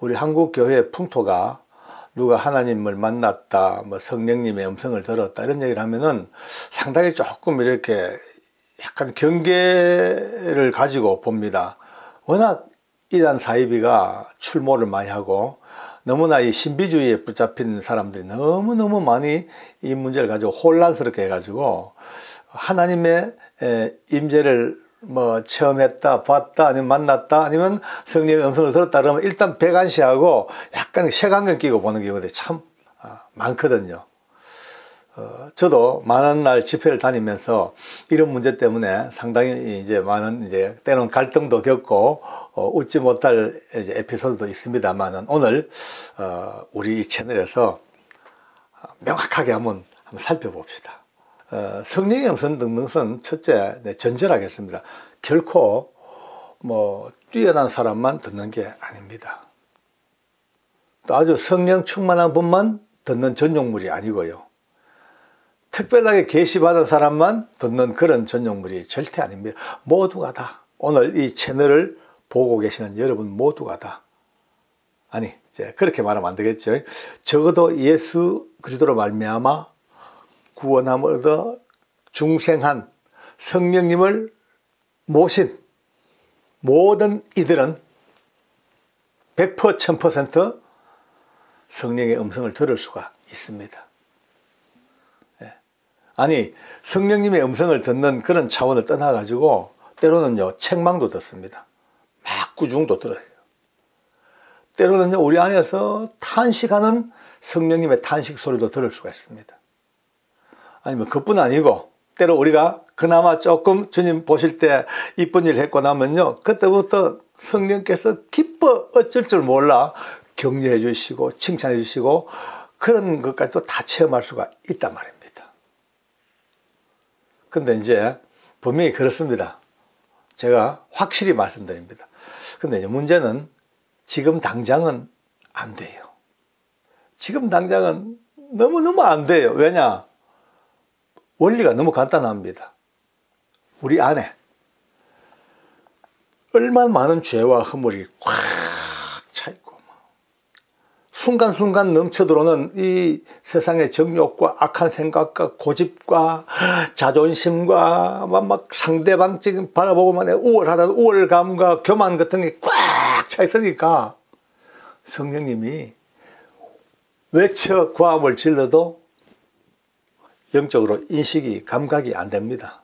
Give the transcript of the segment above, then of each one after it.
우리 한국 교회의 풍토가 누가 하나님을 만났다, 뭐 성령님의 음성을 들었다 이런 얘기를 하면은 상당히 조금 이렇게 약간 경계를 가지고 봅니다. 워낙 이단 사이비가 출몰을 많이 하고 너무나 이 신비주의에 붙잡힌 사람들이 너무너무 많이 이 문제를 가지고 혼란스럽게 해가지고 하나님의 임재를 뭐 체험했다, 봤다, 아니면 만났다, 아니면 성령의 음성을 들었다 그러면 일단 배관시하고 약간 색안경 끼고 보는 경우들이 참 많거든요. 저도 많은 날 집회를 다니면서 이런 문제 때문에 상당히 이제 많은 이제 때로는 갈등도 겪고 웃지 못할 이제 에피소드도 있습니다만은 오늘 우리 이 채널에서 명확하게 한번 살펴봅시다. 성령의 음성 듣는 것은 첫째 전제하겠습니다. 결코 뭐 뛰어난 사람만 듣는 게 아닙니다. 또 아주 성령 충만한 분만 듣는 전용물이 아니고요. 특별하게 계시받은 사람만 듣는 그런 전용물이 절대 아닙니다. 모두가 다 오늘 이 채널을 보고 계시는 여러분 모두가 다 아니 이제 그렇게 말하면 안 되겠죠. 적어도 예수 그리스도로 말미암아 구원함을 얻어 중생한 성령님을 모신 모든 이들은 100% 1000% 성령의 음성을 들을 수가 있습니다. 아니 성령님의 음성을 듣는 그런 차원을 떠나가지고 때로는요 책망도 듣습니다. 막 구중도 들어요. 때로는요 우리 안에서 탄식하는 성령님의 탄식 소리도 들을 수가 있습니다. 아니면 그뿐 아니고 때로 우리가 그나마 조금 주님 보실 때 이쁜 일 했고 나면요 그때부터 성령께서 기뻐 어쩔 줄 몰라 격려해 주시고 칭찬해 주시고 그런 것까지도 다 체험할 수가 있단 말입니다. 근데 이제 분명히 그렇습니다. 제가 확실히 말씀드립니다. 근데 이제 문제는 지금 당장은 안 돼요. 지금 당장은 너무너무 안 돼요. 왜냐? 원리가 너무 간단합니다. 우리 안에 얼마나 많은 죄와 허물이 꽉 차있고 순간순간 넘쳐들어오는 이 세상의 정욕과 악한 생각과 고집과 자존심과 막 상대방 지금 바라보고만 우월하다는 우월감과 교만 같은 게 꽉 차 있으니까 성령님이 외쳐 고함을 질러도 영적으로 인식이 감각이 안 됩니다.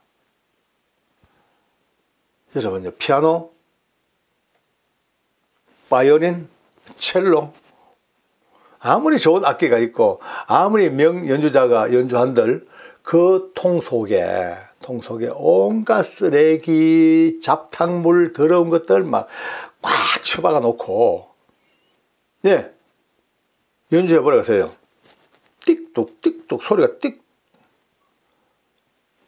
여러분요 피아노, 바이올린, 첼로 아무리 좋은 악기가 있고 아무리 명연주자가 연주한들 그 통 속에 온갖 쓰레기, 잡탕물, 더러운 것들 막 꽉 처박아 놓고 예 연주해 버려서요. 띡뚝 띡뚝 소리가 띡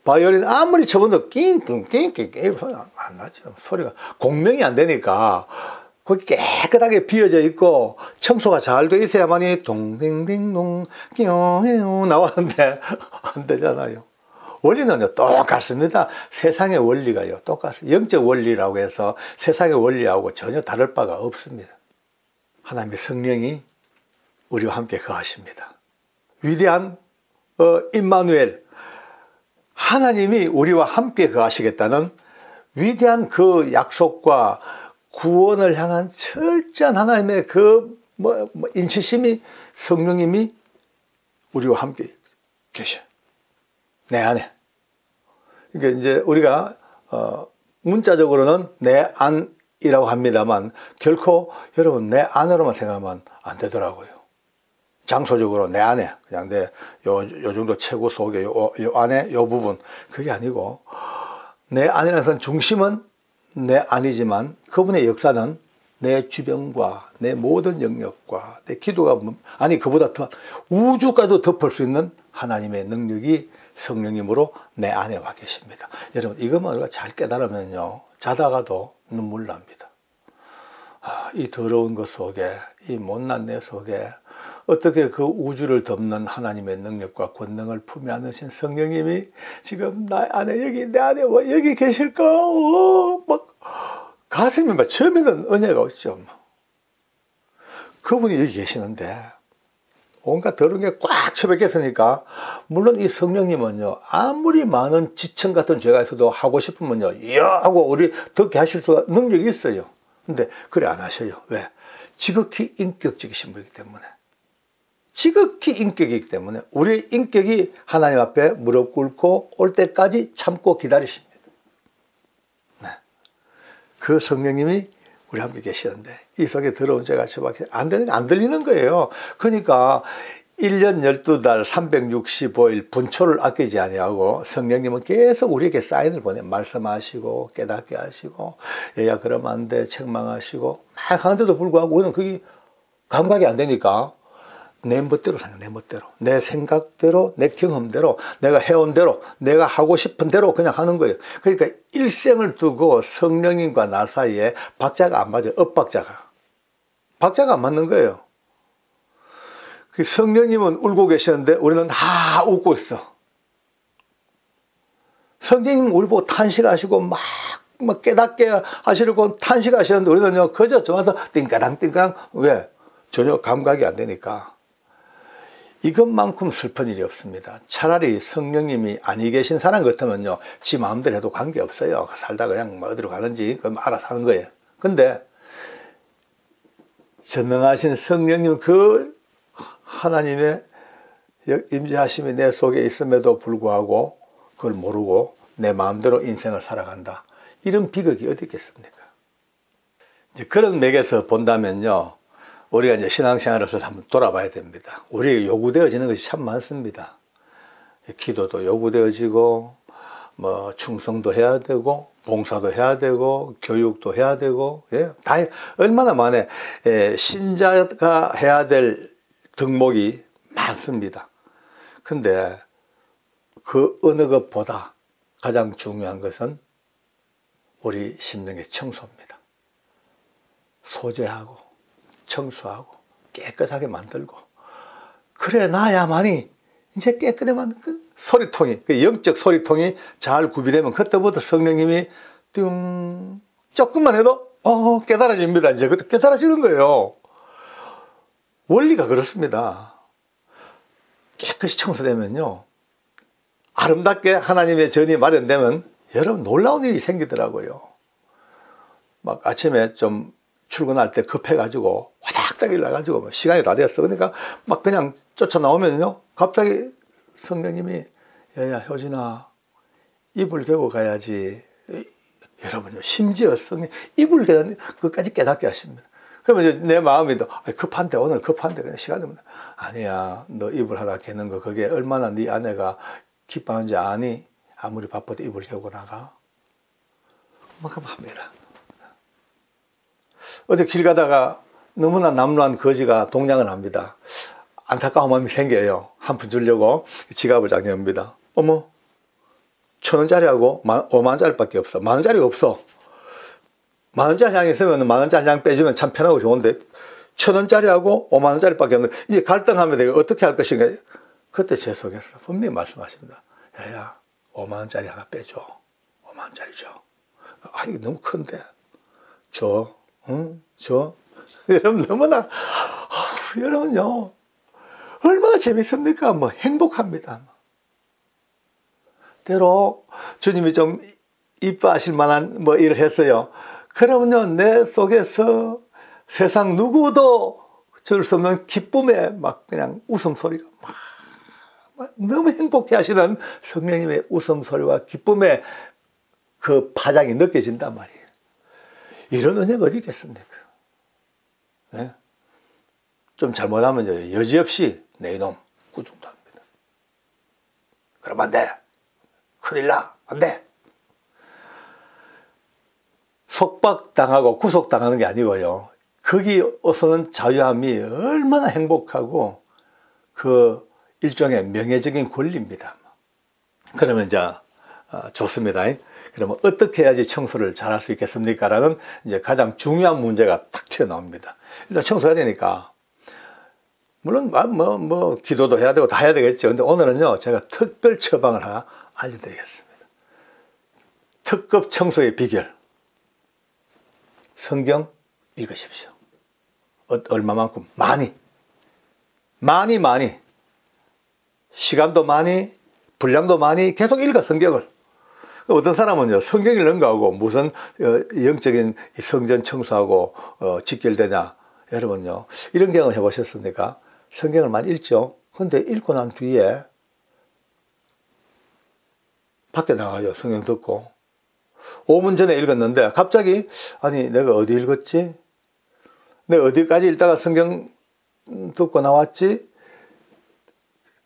바이올린 아무리 쳐본도 낑낑 안 나죠. 소리가 공명이 안 되니까 거기 깨끗하게 비어져 있고 청소가 잘 돼 있어야만이 동댕댕동 끼용 나왔는데 안 되잖아요. 원리는요 똑같습니다. 세상의 원리가요 똑같습니다. 영적 원리라고 해서 세상의 원리하고 전혀 다를 바가 없습니다. 하나님의 성령이 우리와 함께 거하십니다. 위대한 임마누엘 하나님이 우리와 함께 거하시겠다는 위대한 그 약속과 구원을 향한 철저한 하나님의 그 인치심이 성령님이 우리와 함께 계셔. 내 안에. 그러니까 이제 우리가 문자적으로는 내 안이라고 합니다만 결코 여러분 내 안으로만 생각하면 안 되더라고요. 장소적으로 내 안에 그냥 내 요 정도 체구 속에 요 안에 요 부분 그게 아니고 내 안이라는 것은 중심은 내 안이지만 그분의 역사는 내 주변과 내 모든 영역과 내 기도가 아니 그보다 더 우주까지도 덮을 수 있는 하나님의 능력이 성령님으로 내 안에 와 계십니다. 여러분 이것만 우리가 잘 깨달으면요 자다가도 눈물 납니다. 이 더러운 것 속에 이 못난 내 속에 어떻게 그 우주를 덮는 하나님의 능력과 권능을 품에 안으신 성령님이 지금 나 안에 여기 내 안에 와 여기 계실까? 막 가슴이 막 처음에는 은혜가 없죠. 그분이 여기 계시는데 온갖 더러운 게 꽉 처박혔으니까, 물론 이 성령님은요, 아무리 많은 지청 같은 죄가 있어도 하고 싶으면요, 이야 하고 우리 듣게 하실 수가 능력이 있어요. 근데 그래 안 하셔요. 왜? 지극히 인격적이신 분이기 때문에. 지극히 인격이기 때문에 우리 인격이 하나님 앞에 무릎 꿇고 올 때까지 참고 기다리십니다. 네. 그 성령님이 우리 함께 계시는데 이 속에 더러운 죄가 처박혀 안 들리는 거예요. 그러니까 1년 12달 365일 분초를 아끼지 아니하고 성령님은 계속 우리에게 사인을 보내 말씀하시고 깨닫게 하시고, 얘야 그러면 안 돼 책망하시고 막 하는데도 불구하고 우리는 그게 감각이 안 되니까 내 멋대로 생각, 내 멋대로, 내 생각대로, 내 경험대로, 내가 해온 대로, 내가 하고 싶은 대로 그냥 하는 거예요. 그러니까 일생을 두고 성령님과 나 사이에 박자가 안 맞아요. 엇박자가. 박자가 안 맞는 거예요. 성령님은 울고 계시는데 우리는 다 웃고 있어. 성령님은 우리 보고 탄식하시고 막 깨닫게 하시려고 탄식하시는데 우리는요, 그저 좋아서 띵까랑띵까랑. 왜? 전혀 감각이 안 되니까. 이것만큼 슬픈 일이 없습니다. 차라리 성령님이 아니 계신 사람 같으면요, 지 마음대로 해도 관계없어요. 살다 그냥 뭐 어디로 가는지 그럼 알아서 하는 거예요. 근데 전능하신 성령님, 그 하나님의 임재하심이 내 속에 있음에도 불구하고 그걸 모르고 내 마음대로 인생을 살아간다. 이런 비극이 어디 있겠습니까? 이제 그런 맥에서 본다면요, 우리가 이제 신앙생활에서 한번 돌아봐야 됩니다. 우리에게 요구되어지는 것이 참 많습니다. 기도도 요구되어지고, 뭐 충성도 해야 되고, 봉사도 해야 되고, 교육도 해야 되고, 예, 다 얼마나 많아. 신자가 해야 될 덕목이 많습니다. 근데 그 어느 것보다 가장 중요한 것은 우리 심령의 청소입니다. 소재하고 청소하고 깨끗하게 만들고, 그래 놔야만이 이제 깨끗하게 만든 그 소리통이, 그 영적 소리통이 잘 구비되면 그때부터 성령님이 띵 조금만 해도 깨달아집니다. 이제 그때 깨달아지는 거예요. 원리가 그렇습니다. 깨끗이 청소되면요, 아름답게 하나님의 전이 마련되면 여러분 놀라운 일이 생기더라고요. 막 아침에 좀 출근할 때 급해가지고 화닥닥 일어나가지고 시간이 다 됐어. 그러니까 막 그냥 쫓아나오면요, 갑자기 성령님이 야 효진아, 이불 개고 가야지. 여러분요, 심지어 성령 이불 개는 그까지 깨닫게 하십니다. 그러면 이제 내 마음이 급한데, 오늘 급한데 그냥 시간이 없네. 아니야, 너 이불 하나 개는 거 그게 얼마나 네 아내가 기뻐하는지 아니? 아무리 바빠도 이불 개고 나가. 막 합니다. 어제 길 가다가 너무나 남루한 거지가 동냥을 합니다. 안타까운 마음이 생겨요. 한 푼 주려고 지갑을 딱 엽니다. 어머, 1,000원짜리하고 5만원짜리밖에 없어. 만원짜리가 없어. 만원짜리 장 있으면 만원짜리 장 빼주면 참 편하고 좋은데 1,000원짜리하고 5만원짜리밖에 없는데 이제 갈등하면 내가 어떻게 할 것인가. 그때 제 속에서 분명히 말씀하십니다. 야야, 5만원짜리 하나 빼줘. 5만원짜리 줘. 아, 이거 너무 큰데. 줘. 응? 줘. 여러분 너무나 여러분요, 얼마나 재밌습니까? 뭐 행복합니다. 때로 주님이 좀 이뻐하실 만한 뭐 일을 했어요. 그러면요, 내 속에서 세상 누구도 줄 수 없는 기쁨에 막 그냥 웃음소리가 막 너무 행복해 하시는 성령님의 웃음소리와 기쁨의 그 파장이 느껴진단 말이에요. 이런 은혜가 어디 있겠습니까? 네? 좀 잘못하면 여지없이 내 이놈 구중도 합니다. 그러면 안 돼. 큰일 나. 안 돼. 속박당하고 구속당하는 게 아니고요, 거기서는 자유함이 얼마나 행복하고 그 일종의 명예적인 권리입니다. 그러면 이제 좋습니다. 그러면 어떻게 해야지 청소를 잘할 수 있겠습니까? 라는 이제 가장 중요한 문제가 탁 튀어나옵니다. 일단 청소해야 되니까, 물론 기도도 해야 되고 다 해야 되겠죠. 근데 오늘은요, 제가 특별 처방을 하나 알려드리겠습니다. 특급 청소의 비결. 성경 읽으십시오. 얼마만큼? 많이. 시간도 많이, 분량도 많이 계속 읽어, 성경을. 어떤 사람은요, 성경 읽는 거하고 무슨 영적인 성전 청소하고 직결되냐. 여러분요, 이런 경험 해보셨습니까? 성경을 많이 읽죠. 근데 읽고 난 뒤에 밖에 나가요. 성경 듣고. 5분 전에 읽었는데 갑자기 아니 내가 어디 읽었지? 내가 어디까지 읽다가 성경 듣고 나왔지?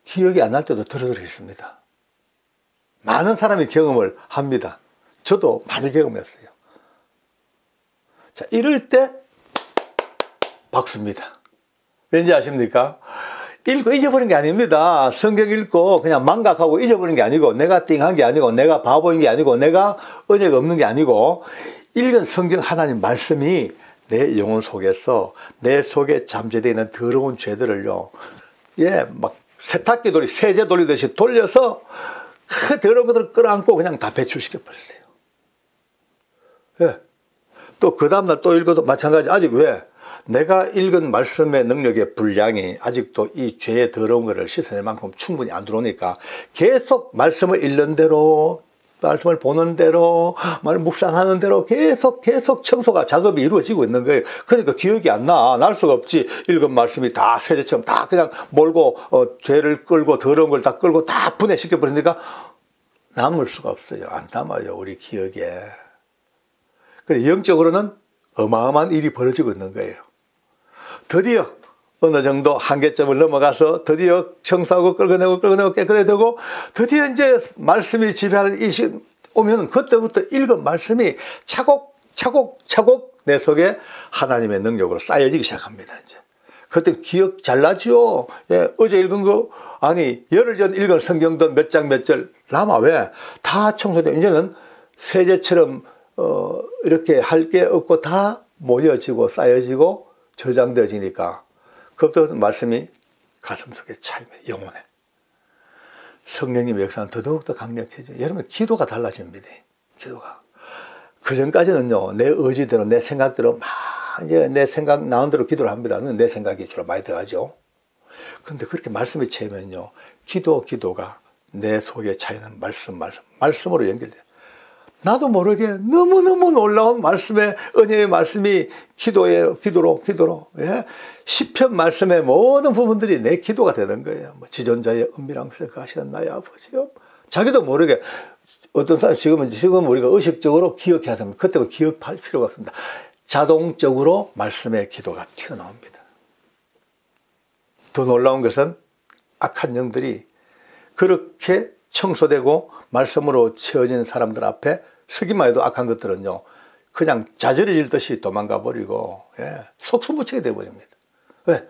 기억이 안 날 때도 들어들어 있습니다. 많은 사람이 경험을 합니다. 저도 많이 경험했어요. 자, 이럴 때 박수입니다. 왠지 아십니까? 읽고 잊어버린 게 아닙니다. 성경 읽고 그냥 망각하고 잊어버린 게 아니고, 내가 띵한 게 아니고, 내가 바보인 게 아니고, 내가 은혜가 없는 게 아니고, 읽은 성경 하나님 말씀이 내 영혼 속에서, 내 속에 잠재되어 있는 더러운 죄들을요, 막 세탁기 세제 돌리듯이 돌려서 그 더러운 것들을 끌어안고 그냥 다 배출시켜 버렸어요. 또 그 다음날 또 읽어도 마찬가지. 아직 왜? 내가 읽은 말씀의 능력의 분량이 아직도 이 죄의 더러운 것을 씻어낼 만큼 충분히 안 들어오니까 계속 말씀을 읽는 대로, 말씀을 보는 대로, 묵상하는 대로 계속 청소가 작업이 이루어지고 있는 거예요. 그러니까 기억이 안 나. 날 수가 없지. 읽은 말씀이 다 세제처럼 다 그냥 몰고 죄를 끌고 더러운 걸 다 끌고 다 분해시켜 버리니까 남을 수가 없어요. 안 남아요, 우리 기억에. 그래서 영적으로는 어마어마한 일이 벌어지고 있는 거예요. 드디어 어느 정도 한계점을 넘어가서 드디어 청소하고 끌어내고 깨끗해 되고, 드디어 이제 말씀이 지배하는 이 시간 오면 그때부터 읽은 말씀이 차곡차곡 내 속에 하나님의 능력으로 쌓여지기 시작합니다. 이제 그때 기억 잘 나죠. 어제 읽은 거 아니 열흘 전 읽은 성경도 몇 장 몇 절 남아. 왜? 다 청소돼. 이제는 세제처럼 이렇게 할 게 없고 다 모여지고 쌓여지고 저장되어지니까 그때부터 말씀이 가슴속에 차입니다. 영혼에. 성령님의 역사는 더더욱더 강력해져요. 여러분, 기도가 달라집니다. 기도가. 그전까지는요, 내 의지대로, 내 생각대로 막 이제 내 생각 나온 대로 기도를 합니다. 내 생각이 주로 많이 들어가죠. 그런데 그렇게 말씀이 차이면요, 기도가 내 속에 차이는 말씀으로 연결돼요. 나도 모르게 너무너무 놀라운 말씀의 은혜의 말씀이 기도로 시편 말씀의 모든 부분들이 내 기도가 되는 거예요. 지존자의 은밀한 곳에 가시는 나의 아버지요. 자기도 모르게 어떤 사람 지금 우리가 의식적으로 기억해야 합니다. 그때는 기억할 필요가 없습니다. 자동적으로 말씀의 기도가 튀어나옵니다. 더 놀라운 것은 악한 영들이 그렇게 청소되고 말씀으로 채워진 사람들 앞에 서기만 해도 악한 것들은요, 그냥 자저려질 듯이 도망가 버리고, 속수무책이 되어버립니다. 왜?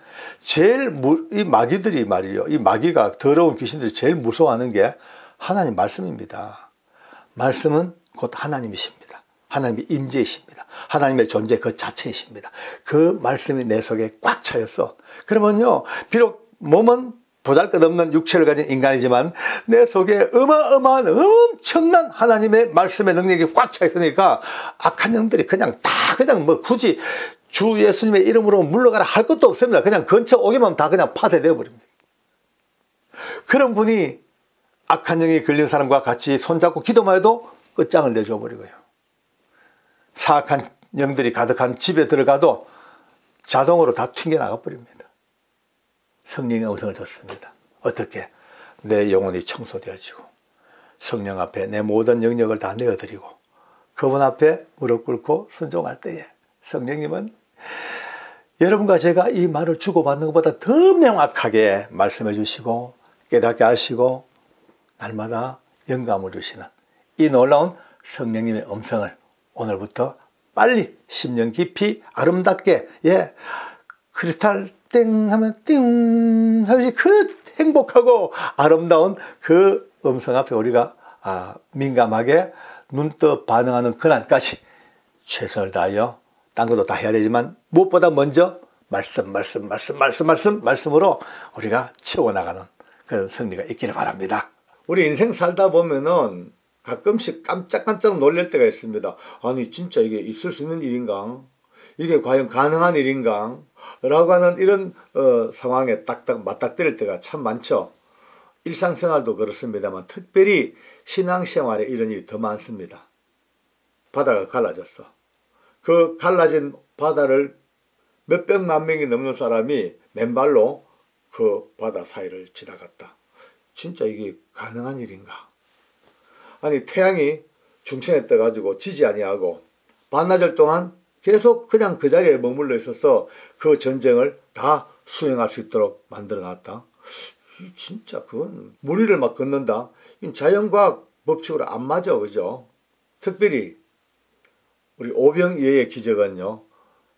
이 마귀들이 말이요, 이 마귀가 더러운 귀신들이 제일 무서워하는 게 하나님 말씀입니다. 말씀은 곧 하나님이십니다. 하나님의 임재이십니다. 하나님의 존재 그 자체이십니다. 그 말씀이 내 속에 꽉 차였어. 그러면요, 비록 몸은 보잘것없는 육체를 가진 인간이지만 내 속에 어마어마한 엄청난 하나님의 말씀의 능력이 꽉 차 있으니까 악한 영들이 그냥 굳이 주 예수님의 이름으로 물러가라 할 것도 없습니다. 그냥 근처 오기만 하면 다 그냥 파쇄되어 버립니다. 그런 분이 악한 영이 걸린 사람과 같이 손잡고 기도만 해도 끝장을 내줘 버리고요. 사악한 영들이 가득한 집에 들어가도 자동으로 다 튕겨나가 버립니다. 성령의 음성을 듣습니다. 어떻게? 내 영혼이 청소되어지고 성령 앞에 내 모든 영역을 다 내어드리고 그분 앞에 무릎 꿇고 순종할 때에 성령님은 여러분과 제가 이 말을 주고받는 것보다 더 명확하게 말씀해 주시고 깨닫게 하시고 날마다 영감을 주시는 이 놀라운 성령님의 음성을 오늘부터 빨리 10년 깊이 아름답게 크리스탈 땡 하면 띵 하듯이 그 행복하고 아름다운 그 음성 앞에 우리가 민감하게 눈떠 반응하는 그날까지 최선을 다하여 딴 것도 다 해야 되지만 무엇보다 먼저 말씀으로 우리가 채워나가는 그런 승리가 있기를 바랍니다. 우리 인생 살다 보면은 가끔씩 깜짝깜짝 놀랄 때가 있습니다. 아니 진짜 이게 있을 수 있는 일인가? 이게 과연 가능한 일인가? 라고 하는 이런 상황에 딱딱 맞닥뜨릴 때가 참 많죠. 일상생활도 그렇습니다만 특별히 신앙생활에 이런 일이 더 많습니다. 바다가 갈라졌어. 그 갈라진 바다를 몇백만 명이 넘는 사람이 맨발로 그 바다 사이를 지나갔다. 진짜 이게 가능한 일인가? 아니 태양이 중천에 떠가지고 지지 아니하고 반나절 동안 계속 그냥 그 자리에 머물러 있어서 그 전쟁을 다 수행할 수 있도록 만들어 놨다. 진짜 그건 무리를 막 걷는다. 자연과학 법칙으로 안 맞아, 그죠? 특별히 우리 오병이어의 기적은요,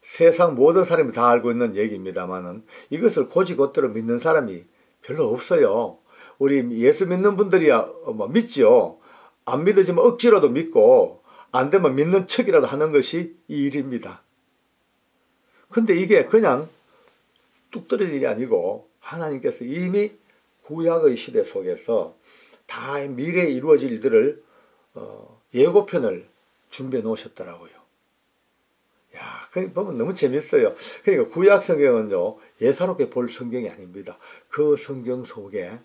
세상 모든 사람이 다 알고 있는 얘기입니다만은 이것을 곧이곧대로 믿는 사람이 별로 없어요. 우리 예수 믿는 분들이야 뭐 믿지요. 안 믿어지면 억지로도 믿고 안 되면 믿는 척이라도 하는 것이 이 일입니다. 근데 이게 그냥 뚝 떨어질 일이 아니고 하나님께서 이미 구약의 시대 속에서 다 미래에 이루어질 일들을 예고편을 준비해 놓으셨더라고요. 야, 그 보면 너무 재밌어요. 그러니까 구약 성경은요, 예사롭게 볼 성경이 아닙니다. 그 성경 속에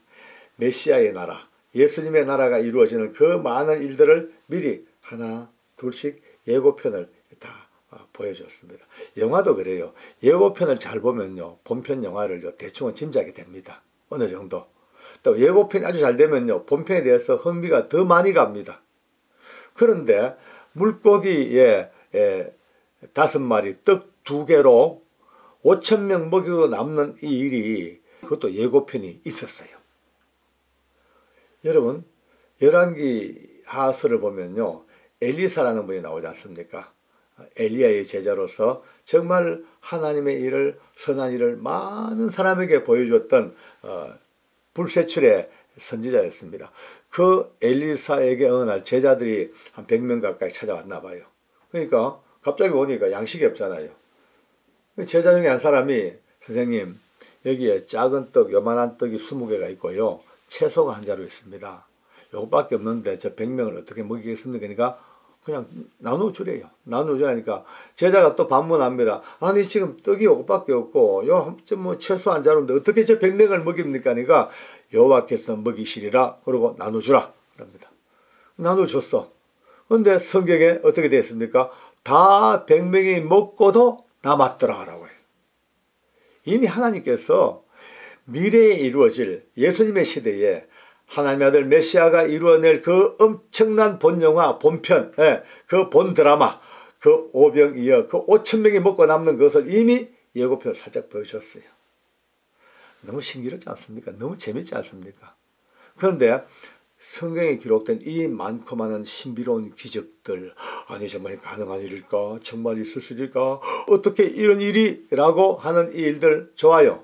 메시아의 나라, 예수님의 나라가 이루어지는 그 많은 일들을 미리 하나, 둘씩 예고편을 다 보여줬습니다. 영화도 그래요. 예고편을 잘 보면요, 본편 영화를 대충은 짐작이 됩니다. 어느 정도. 또 예고편이 아주 잘 되면요, 본편에 대해서 흥미가 더 많이 갑니다. 그런데 물고기에 5마리, 떡 2개로 5,000명 먹이고 남는 이 일이 그것도 예고편이 있었어요. 여러분, 열왕기 하하스를 보면요, 엘리사라는 분이 나오지 않습니까? 엘리야의 제자로서 정말 하나님의 일을, 선한 일을 많은 사람에게 보여주었던 불세출의 선지자였습니다. 그 엘리사에게 어느 날 제자들이 한 100명 가까이 찾아왔나 봐요. 그러니까 갑자기 오니까 양식이 없잖아요. 제자 중에 한 사람이, 선생님, 여기에 작은 떡, 요만한 떡이 20개가 있고요, 채소가 한 자루 있습니다. 요것밖에 없는데 저 100명을 어떻게 먹이겠습니까? 그러니까 그냥 나눠주래요. 나눠주라니까 제자가 또 반문합니다. 아니 지금 떡이 요것밖에 없고 요 뭐 채소 한 자루인데 어떻게 저 100명을 먹입니까? 그러니까 여호와께서 먹이시리라. 그러고 나눠주라. 그럽니다. 나눠줬어. 근데 성경에 어떻게 되어 있습니까? 다 100명이 먹고도 남았더라 라고 해요. 이미 하나님께서 미래에 이루어질 예수님의 시대에 하나님의 아들 메시아가 이루어낼 그 엄청난 본영화, 본편, 그 본드라마, 그 오병이어, 그 5,000명이 먹고 남는 것을 이미 예고편을 살짝 보여줬어요. 너무 신기하지 않습니까? 너무 재밌지 않습니까? 그런데 성경에 기록된 이 많고 많은 신비로운 기적들, 아니 정말 가능한 일일까? 정말 있을 수 있을까? 어떻게 이런 일이? 라고 하는 이 일들 좋아요.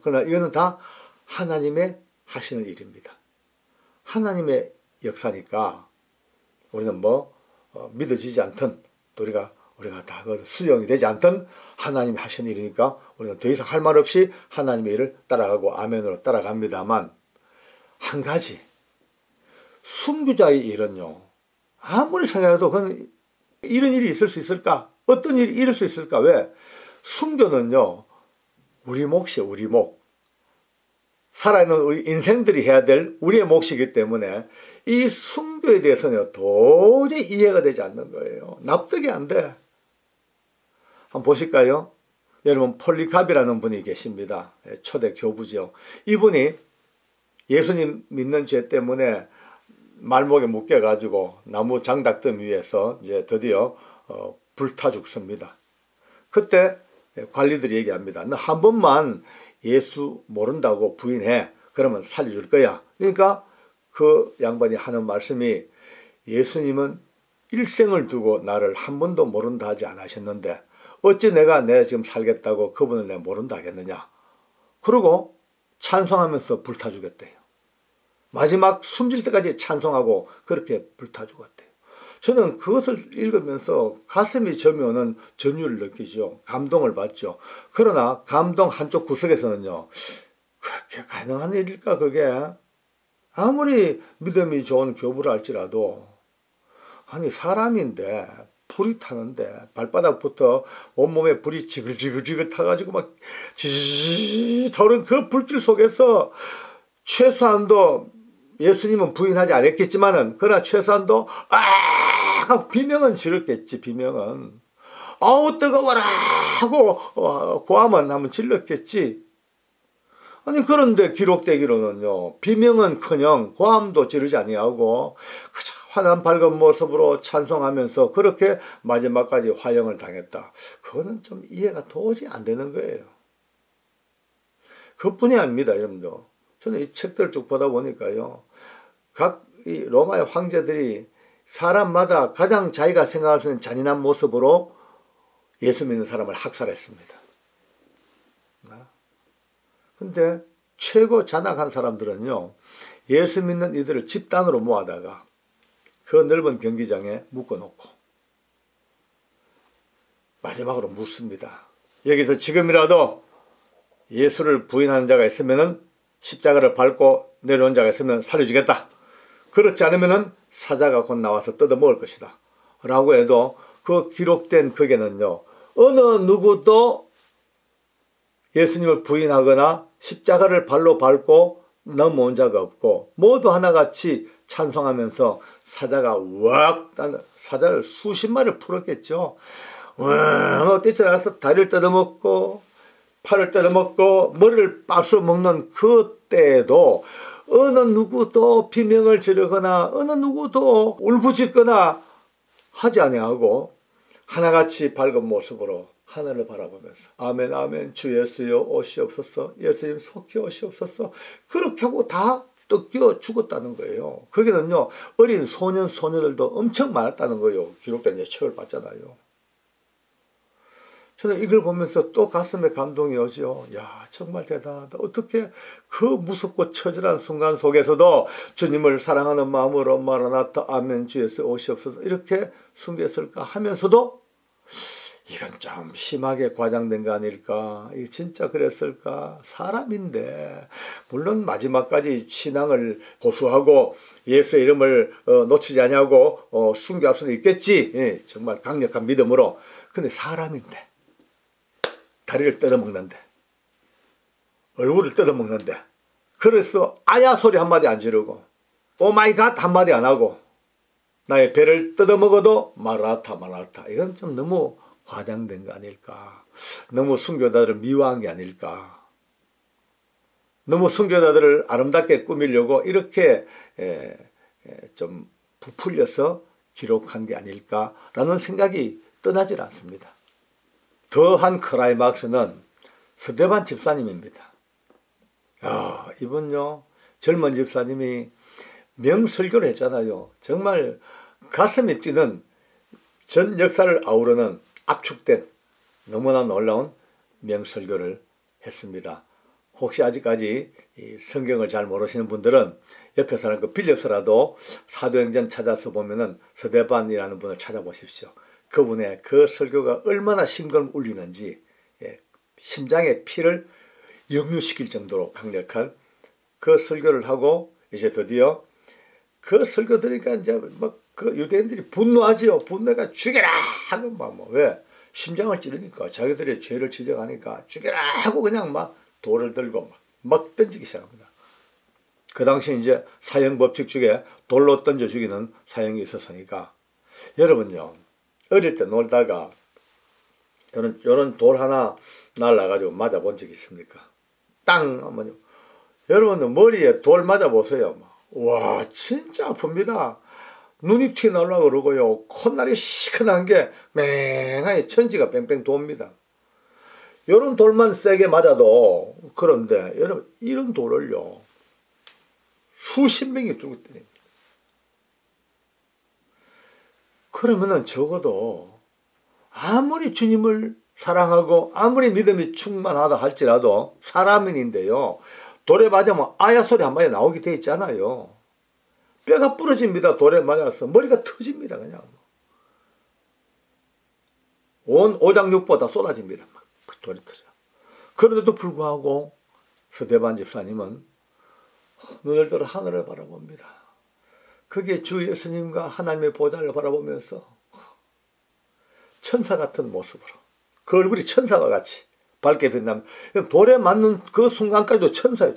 그러나 이거는 다 하나님의 하시는 일입니다. 하나님의 역사니까 우리는 믿어지지 않든 우리가 다 수용이 되지 않든 하나님이 하시는 일이니까 우리는 더 이상 할 말 없이 하나님의 일을 따라가고 아멘으로 따라갑니다만, 한 가지 순교자의 일은요, 아무리 생각해도 그건 이런 일이 있을 수 있을까? 어떤 일이 이룰 수 있을까? 왜? 순교는요, 우리 몫이에요. 우리 몫. 살아있는 우리 인생들이 해야 될 우리의 몫이기 때문에 이 순교에 대해서는 도저히 이해가 되지 않는 거예요. 납득이 안 돼. 한번 보실까요? 여러분, 폴리갑이라는 분이 계십니다. 초대 교부죠. 이분이 예수님 믿는 죄 때문에 말목에 묶여가지고 나무 장닭덤 위에서 이제 드디어 불타 죽습니다. 그때 관리들이 얘기합니다. 너 한 번만 예수 모른다고 부인해. 그러면 살려줄 거야. 그러니까 그 양반이 하는 말씀이, 예수님은 일생을 두고 나를 한 번도 모른다 하지 않으셨는데 어찌 내가 지금 살겠다고 그분을 내가 모른다 하겠느냐. 그러고 찬송하면서 불타 죽였대요. 마지막 숨질 때까지 찬송하고 그렇게 불타 죽었대요. 저는 그것을 읽으면서 가슴이 저면은 전율을 느끼죠. 감동을 받죠. 그러나 감동 한쪽 구석에서는요, 그렇게 가능한 일일까 그게? 아무리 믿음이 좋은 교부라 할지라도, 아니 사람인데 불이 타는데 발바닥부터 온몸에 불이 지글지글 타가지고 막 지지지 타오른 그 불길 속에서 최소한도 예수님은 부인하지 않았겠지만은 그러나 최소한도 아 하고 비명은 지르겠지. 비명은 아우 뜨거워라 하고 고함은 한번 질렀겠지. 아니 그런데 기록되기로는요 비명은커녕 고함도 지르지 아니하고 그저 환한 밝은 모습으로 찬송하면서 그렇게 마지막까지 화형을 당했다. 그거는 좀 이해가 도저히 안 되는 거예요. 그뿐이 아닙니다, 여러분들. 저는 이 책들을 쭉 보다 보니까요 각 이 로마의 황제들이 사람마다 가장 자기가 생각할 수 있는 잔인한 모습으로 예수 믿는 사람을 학살했습니다. 근데 최고 잔악한 사람들은요 예수 믿는 이들을 집단으로 모아다가 그 넓은 경기장에 묶어놓고 마지막으로 묻습니다. 여기서 지금이라도 예수를 부인하는 자가 있으면 십자가를 밟고 내려온 자가 있으면 살려주겠다. 그렇지 않으면 사자가 곧 나와서 뜯어먹을 것이다. 라고 해도 그 기록된 거기에는요 어느 누구도 예수님을 부인하거나 십자가를 발로 밟고 넘어온 자가 없고 모두 하나같이 찬송하면서 사자가 사자를 수십 마리를 풀었겠죠. 뛰쳐나가서 다리를 뜯어먹고 팔을 뜯어먹고 머리를 빠수 먹는 그때에도 어느 누구도 비명을 지르거나 어느 누구도 울부짖거나 하지 아니하고 하나같이 밝은 모습으로 하늘을 바라보면서 아멘 아멘 주 예수여 오시옵소서 예수님 속히 오시옵소서 그렇게 하고 다 뜯겨 죽었다는 거예요. 거기는요 어린 소년 소녀들도 엄청 많았다는 거예요. 기록된 책을 봤잖아요. 저는 이걸 보면서 또 가슴에 감동이 오죠. 야 정말 대단하다. 어떻게 그 무섭고 처절한 순간 속에서도 주님을 사랑하는 마음으로 마라나타 아멘 주 예수 오시옵소서 이렇게 숨겼을까 하면서도 이건 좀 심하게 과장된 거 아닐까? 이게 진짜 그랬을까? 사람인데 물론 마지막까지 신앙을 고수하고 예수의 이름을 놓치지 않냐고 순교할 수는 있겠지. 예, 정말 강력한 믿음으로. 근데 사람인데 다리를 뜯어먹는데 얼굴을 뜯어먹는데 그래서 아야 소리 한마디 안 지르고 오마이갓 한마디 안 하고 나의 배를 뜯어먹어도 마라타 마라타. 이건 좀 너무 과장된 거 아닐까? 너무 순교자들을 미워한 게 아닐까? 너무 순교자들을 아름답게 꾸미려고 이렇게 좀 부풀려서 기록한 게 아닐까라는 생각이 떠나질 않습니다. 더한 클라이막스는 스데반 집사님입니다. 이분요 젊은 집사님이 명설교를 했잖아요. 정말 가슴이 뛰는 전 역사를 아우르는 압축된 너무나 놀라운 명설교를 했습니다. 혹시 아직까지 이 성경을 잘 모르시는 분들은 옆에 사람 거 빌려서라도 사도행전 찾아서 보면은 스데반이라는 분을 찾아보십시오. 그분의 그 설교가 얼마나 심금 울리는지 심장의 피를 역류시킬 정도로 강력한 그 설교를 하고 이제 드디어 그 설교 들으니까 이제 막 그 유대인들이 분노하지요. 분노가 죽여라 하는 막 왜 심장을 찌르니까 자기들의 죄를 지적하니까 죽여라 하고 그냥 막 돌을 들고 막 던지기 시작합니다. 그 당시 이제 사형 법칙 중에 돌로 던져 죽이는 사형이 있었으니까 여러분요 어릴 때 놀다가 요런 돌 하나 날라가지고 맞아본 적이 있습니까? 땅 하면요. 여러분은 머리에 돌 맞아보세요. 와 진짜 아픕니다. 눈이 튀어나오려고 그러고요. 콧날이 시큰한 게 맹하니 천지가 뺑뺑 돕니다. 요런 돌만 세게 맞아도 그런데 여러분 이런 돌을요. 수십 명이 들고 때립니다. 그러면은 적어도 아무리 주님을 사랑하고 아무리 믿음이 충만하다 할지라도 사람인데요. 돌에 맞으면 아야 소리 한마디 나오게 돼 있잖아요. 뼈가 부러집니다. 돌에 맞아서 머리가 터집니다. 그냥 온 오장육보다 쏟아집니다. 막 돌이 터져. 그런데도 불구하고 스데반 집사님은 눈을 들어 하늘을 바라봅니다. 그게 주 예수님과 하나님의 보좌를 바라보면서 천사 같은 모습으로, 그 얼굴이 천사와 같이 밝게 빛나면, 돌에 맞는 그 순간까지도 천사예요.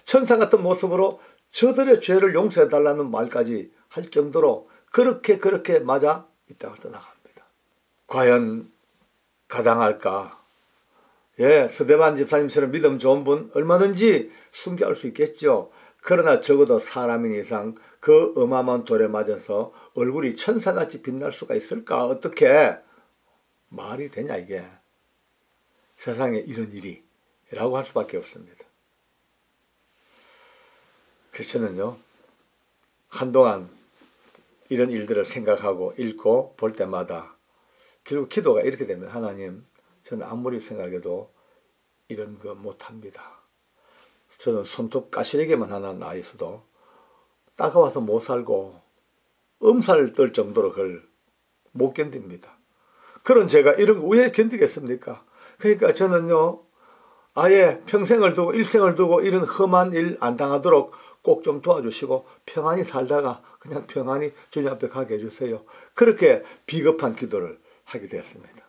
천사 같은 모습으로 저들의 죄를 용서해 달라는 말까지 할 정도로 그렇게 맞아 이 땅을 떠나갑니다. 과연 가당할까? 예, 서대반 집사님처럼 믿음 좋은 분 얼마든지 순교할 수 있겠죠. 그러나 적어도 사람인 이상 그 어마어마한 돌에 맞아서 얼굴이 천사같이 빛날 수가 있을까? 어떻게 말이 되냐 이게. 세상에 이런 일이 라고 할 수밖에 없습니다. 그래서 저는요, 한동안 이런 일들을 생각하고 읽고 볼 때마다 결국 기도가 이렇게 되면, 하나님, 저는 아무리 생각해도 이런 거 못합니다. 저는 손톱 까시리게만 하는 나이에서도 따가워서 못 살고 엄살을 떨 정도로 그걸 못 견딥니다. 그런 제가 이런 거 왜 견디겠습니까? 그러니까 저는요, 아예 평생을 두고 일생을 두고 이런 험한 일 안 당하도록 꼭 좀 도와주시고 평안히 살다가 그냥 평안히 주님 앞에 가게 해주세요. 그렇게 비겁한 기도를 하게 되었습니다.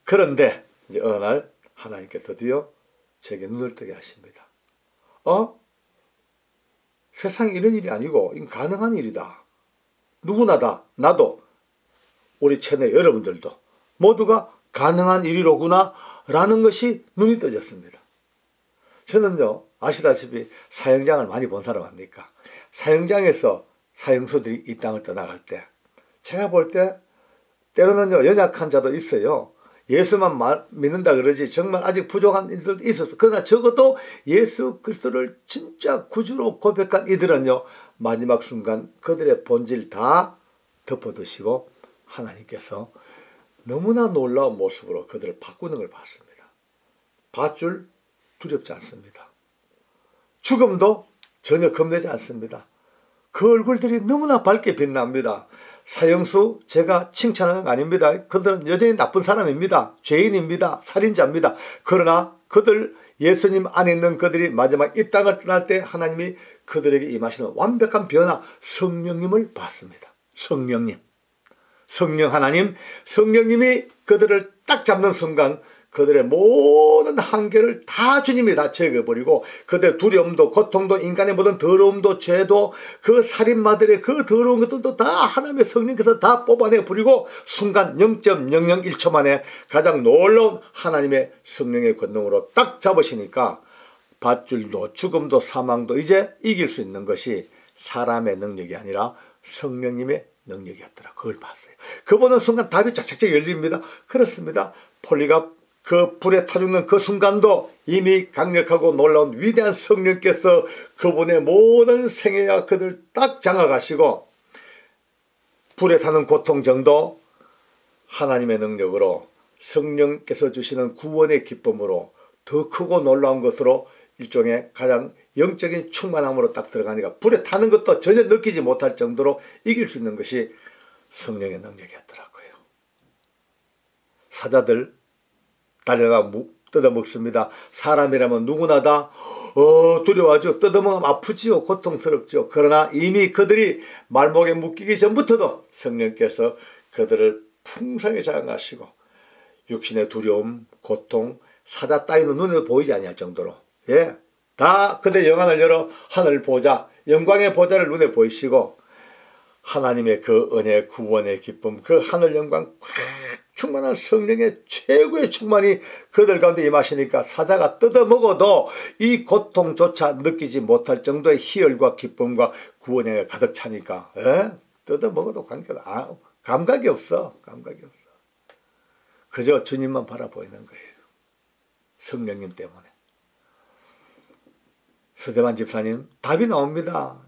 그런데 이제 어느 날 하나님께 드디어 제게 눈을 뜨게 하십니다. 세상에 이런 일이 아니고 이건 가능한 일이다. 누구나 다, 나도, 우리 채널 여러분들도 모두가 가능한 일이로구나 라는 것이 눈이 떠졌습니다. 저는요, 아시다시피 사형장을 많이 본 사람 아닙니까? 사형장에서 사형수들이 이 땅을 떠나갈 때 제가 볼 때 때로는요, 연약한 자도 있어요. 예수만 믿는다 그러지 정말 아직 부족한 이들도 있었어. 그러나 적어도 예수 그리스도를 진짜 구주로 고백한 이들은요, 마지막 순간 그들의 본질 다 덮어두시고 하나님께서 너무나 놀라운 모습으로 그들을 바꾸는 걸 봤습니다. 밧줄 두렵지 않습니다. 죽음도 전혀 겁내지 않습니다. 그 얼굴들이 너무나 밝게 빛납니다. 사형수 제가 칭찬하는 거 아닙니다. 그들은 여전히 나쁜 사람입니다. 죄인입니다. 살인자입니다. 그러나 그들, 예수님 안에 있는 그들이 마지막 이 땅을 떠날 때 하나님이 그들에게 임하시는 완벽한 변화, 성령님을 봤습니다. 성령 하나님, 성령님이 그들을 딱 잡는 순간 그들의 모든 한계를 다 주님이 다 제거해버리고 그들의 두려움도 고통도 인간의 모든 더러움도 죄도 그 살인마들의 그 더러운 것들도 다 하나님의 성령께서 다 뽑아내버리고 순간 0.001초 만에 가장 놀라운 하나님의 성령의 권능으로 딱 잡으시니까 밧줄도 죽음도 사망도 이제 이길 수 있는 것이 사람의 능력이 아니라 성령님의 능력이었더라. 그걸 봤어요. 그 보는 순간 답이 쫙쫙쫙 열립니다. 그렇습니다. 폴리갑 그 불에 타 죽는 그 순간도 이미 강력하고 놀라운 위대한 성령께서 그분의 모든 생애와 그들 딱 장악하시고 불에 타는 고통 정도 하나님의 능력으로 성령께서 주시는 구원의 기쁨으로 더 크고 놀라운 것으로 일종의 가장 영적인 충만함으로 딱 들어가니까 불에 타는 것도 전혀 느끼지 못할 정도로 이길 수 있는 것이 성령의 능력이었더라고요. 사자들 달려가 뜯어먹습니다. 사람이라면 누구나 다 두려워하죠. 뜯어먹으면 아프지요. 고통스럽죠. 그러나 이미 그들이 말목에 묶이기 전부터도 성령께서 그들을 풍성히 장악하시고 육신의 두려움, 고통, 사자 따위는 눈에 보이지 아니할 정도로 다 그들의 영안을 열어 하늘 보좌, 영광의 보좌를 눈에 보이시고 하나님의 그 은혜, 구원의 기쁨, 그 하늘 영광 충만한 성령의 최고의 충만이 그들 가운데 임하시니까 사자가 뜯어먹어도 이 고통조차 느끼지 못할 정도의 희열과 기쁨과 구원이 가득 차니까 뜯어먹어도 감각이 없어. 그저 주님만 바라보이는 거예요. 성령님 때문에. 서대만 집사님 답이 나옵니다.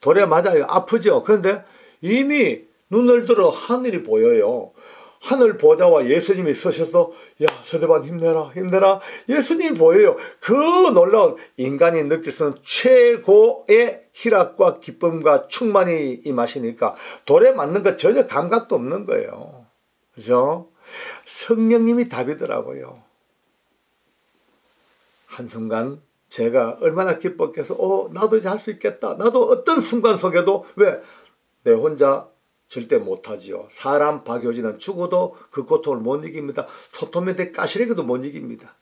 돌에 맞아요. 아프죠. 그런데 이미 눈을 들어 하늘이 보여요. 하늘 보좌와 예수님이 서셔서 서대반 힘내라 예수님이 보여요. 그 놀라운 인간이 느낄 수 있는 최고의 희락과 기쁨과 충만이 임하시니까 돌에 맞는 거 전혀 감각도 없는 거예요. 그죠? 성령님이 답이더라고요. 한순간 제가 얼마나 기뻤겠어. 나도 이제 할 수 있겠다. 나도 어떤 순간 속에도 왜 내 혼자 절대 못하지요. 사람 박효진은 죽어도 그 고통을 못 이깁니다. 소토met에 가시래기도 못 이깁니다.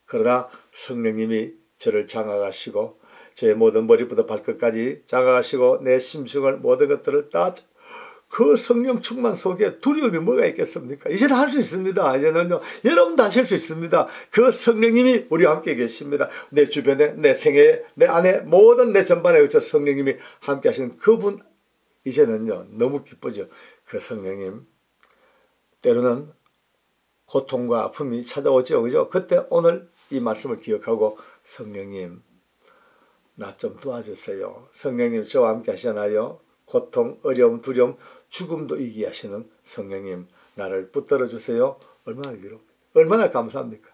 그러나 성령님이 저를 장악하시고 제 모든 머리부터 발끝까지 장악하시고 내 심승을 모든 것들을 다 그 성령 충만 속에 두려움이 뭐가 있겠습니까? 이제 다 할 수 있습니다. 이제는요, 여러분도 하실 수 있습니다. 그 성령님이 우리와 함께 계십니다. 내 주변에, 내 생애에, 내 안에, 모든 내 전반에 그쳐 성령님이 함께 하시는 그분, 이제는요, 너무 기쁘죠. 그 성령님, 때로는 고통과 아픔이 찾아오죠. 그죠? 그때 오늘 이 말씀을 기억하고, 성령님, 나 좀 도와주세요. 성령님, 저와 함께 하시잖아요. 고통, 어려움, 두려움, 죽음도 이기게 하시는 성령님, 나를 붙들어 주세요. 얼마나 위로, 얼마나 감사합니까?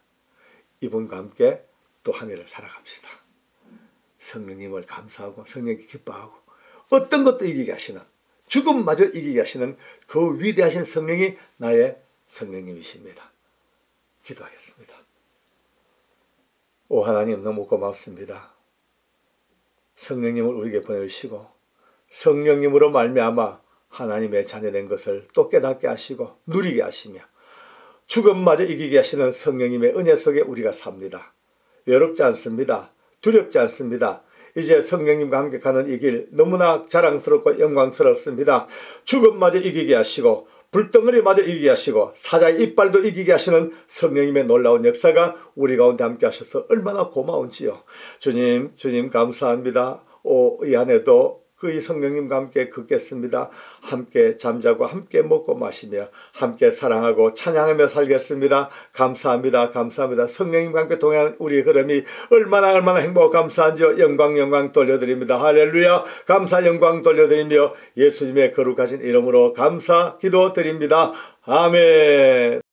이분과 함께 또 한 해를 살아갑시다. 성령님을 감사하고 성령님께 기뻐하고 어떤 것도 이기게 하시는, 죽음마저 이기게 하시는 그 위대하신 성령이 나의 성령님이십니다. 기도하겠습니다. 오 하나님, 너무 고맙습니다. 성령님을 우리에게 보내주시고 성령님으로 말미암아 하나님의 자녀된 것을 또 깨닫게 하시고 누리게 하시며 죽음마저 이기게 하시는 성령님의 은혜 속에 우리가 삽니다. 외롭지 않습니다. 두렵지 않습니다. 이제 성령님과 함께 가는 이 길 너무나 자랑스럽고 영광스럽습니다. 죽음마저 이기게 하시고 불덩어리마저 이기게 하시고 사자의 이빨도 이기게 하시는 성령님의 놀라운 역사가 우리 가운데 함께 하셔서 얼마나 고마운지요. 주님, 주님 감사합니다. 이 안에도 그 이 성령님과 함께 걷겠습니다. 함께 잠자고 함께 먹고 마시며 함께 사랑하고 찬양하며 살겠습니다. 감사합니다. 감사합니다. 성령님과 함께 동행하는 우리의 걸음이 얼마나 행복하고 감사한지요. 영광 돌려드립니다. 할렐루야. 감사 영광 돌려드리며 예수님의 거룩하신 이름으로 감사 기도드립니다. 아멘.